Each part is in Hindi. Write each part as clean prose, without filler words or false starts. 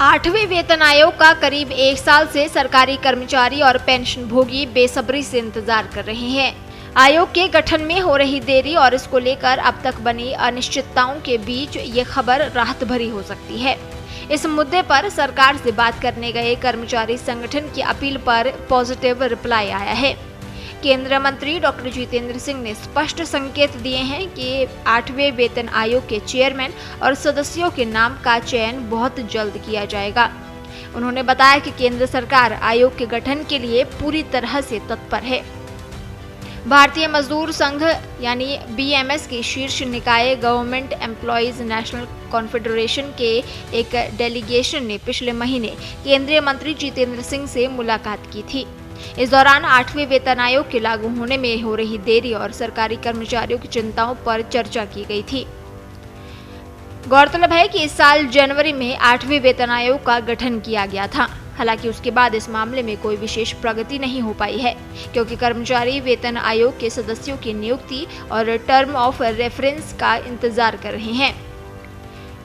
8वें वेतन आयोग का करीब 1 साल से सरकारी कर्मचारी और पेंशनभोगी बेसब्री से इंतजार कर रहे हैं। आयोग के गठन में हो रही देरी और इसको लेकर अब तक बनी अनिश्चितताओं के बीच ये खबर राहत भरी हो सकती है। इस मुद्दे पर सरकार से बात करने गए कर्मचारी संगठन की अपील पर पॉजिटिव रिप्लाई आया है। केंद्रीय मंत्री डॉक्टर जितेंद्र सिंह ने स्पष्ट संकेत दिए हैं कि 8वें वेतन आयोग के चेयरमैन और सदस्यों के नाम का चयन बहुत जल्द किया जाएगा। उन्होंने बताया कि केंद्र सरकार आयोग के गठन के लिए पूरी तरह से तत्पर है। भारतीय मजदूर संघ यानी बीएमएस के शीर्ष निकाय गवर्नमेंट एम्प्लॉयज नेशनल कॉन्फेडरेशन के एक डेलीगेशन ने पिछले महीने केंद्रीय मंत्री जितेंद्र सिंह से मुलाकात की थी। इस दौरान 8वें वेतन आयोग के लागू होने में हो रही देरी और सरकारी कर्मचारियों की चिंताओं पर चर्चा की गई थी। गौरतलब है कि इस साल जनवरी में 8वें वेतन आयोग का गठन किया गया था। हालांकि उसके बाद इस मामले में कोई विशेष प्रगति नहीं हो पाई है, क्योंकि कर्मचारी वेतन आयोग के सदस्यों की नियुक्ति और टर्म ऑफ रेफरेंस का इंतजार कर रहे हैं।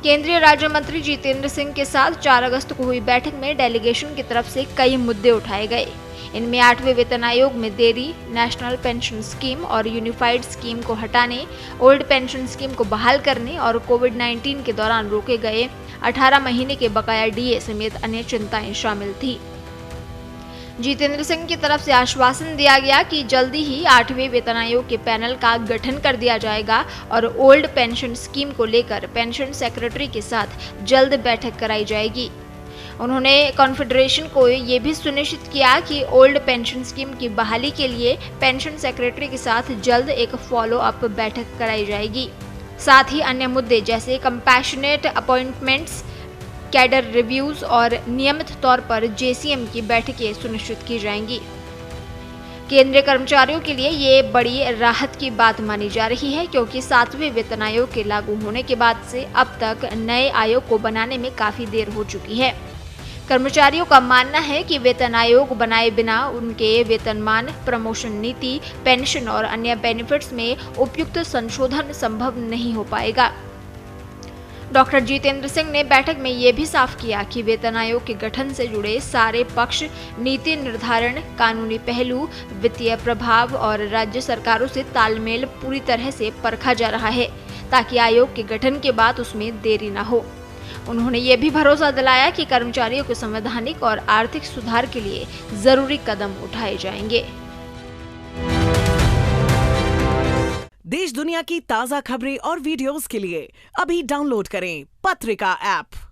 केंद्रीय राज्य मंत्री जितेंद्र सिंह के साथ 4 अगस्त को हुई बैठक में डेलीगेशन की तरफ से कई मुद्दे उठाए गए। इनमें 8वें वेतन आयोग में देरी, नेशनल पेंशन स्कीम और यूनिफाइड स्कीम को हटाने, ओल्ड पेंशन स्कीम को बहाल करने और कोविड-19 के दौरान रोके गए 18 महीने के बकाया डीए समेत अन्य चिंताएं शामिल थी। जितेंद्र सिंह की तरफ से आश्वासन दिया गया कि जल्दी ही 8वें वेतन आयोग के पैनल का गठन कर दिया जाएगा और ओल्ड पेंशन स्कीम को लेकर पेंशन सेक्रेटरी के साथ जल्द बैठक कराई जाएगी। उन्होंने कॉन्फेडरेशन को ये भी सुनिश्चित किया कि ओल्ड पेंशन स्कीम की बहाली के लिए पेंशन सेक्रेटरी के साथ जल्द एक फॉलो अप बैठक कराई जाएगी। साथ ही अन्य मुद्दे जैसे कंपैशनेट अपॉइंटमेंट्स, कैडर रिव्यूज और नियमित तौर पर जेसीएम की बैठकें सुनिश्चित की जाएंगी। केंद्रीय कर्मचारियों के लिए ये बड़ी राहत की बात मानी जा रही है, क्योंकि 7वें वेतन आयोग के लागू होने के बाद से अब तक नए आयोग को बनाने में काफी देर हो चुकी है। कर्मचारियों का मानना है कि वेतन आयोग बनाए बिना उनके वेतनमान, प्रमोशन नीति, पेंशन और अन्य बेनिफिट्स में उपयुक्त संशोधन संभव नहीं हो पाएगा। डॉक्टर जितेंद्र सिंह ने बैठक में ये भी साफ किया कि वेतन आयोग के गठन से जुड़े सारे पक्ष, नीति निर्धारण, कानूनी पहलू, वित्तीय प्रभाव और राज्य सरकारों से तालमेल पूरी तरह से परखा जा रहा है, ताकि आयोग के गठन के बाद उसमें देरी न हो। उन्होंने ये भी भरोसा दिलाया कि कर्मचारियों के संवैधानिक और आर्थिक सुधार के लिए जरूरी कदम उठाए जाएंगे। देश दुनिया की ताजा खबरें और वीडियोस के लिए अभी डाउनलोड करें पत्रिका ऐप।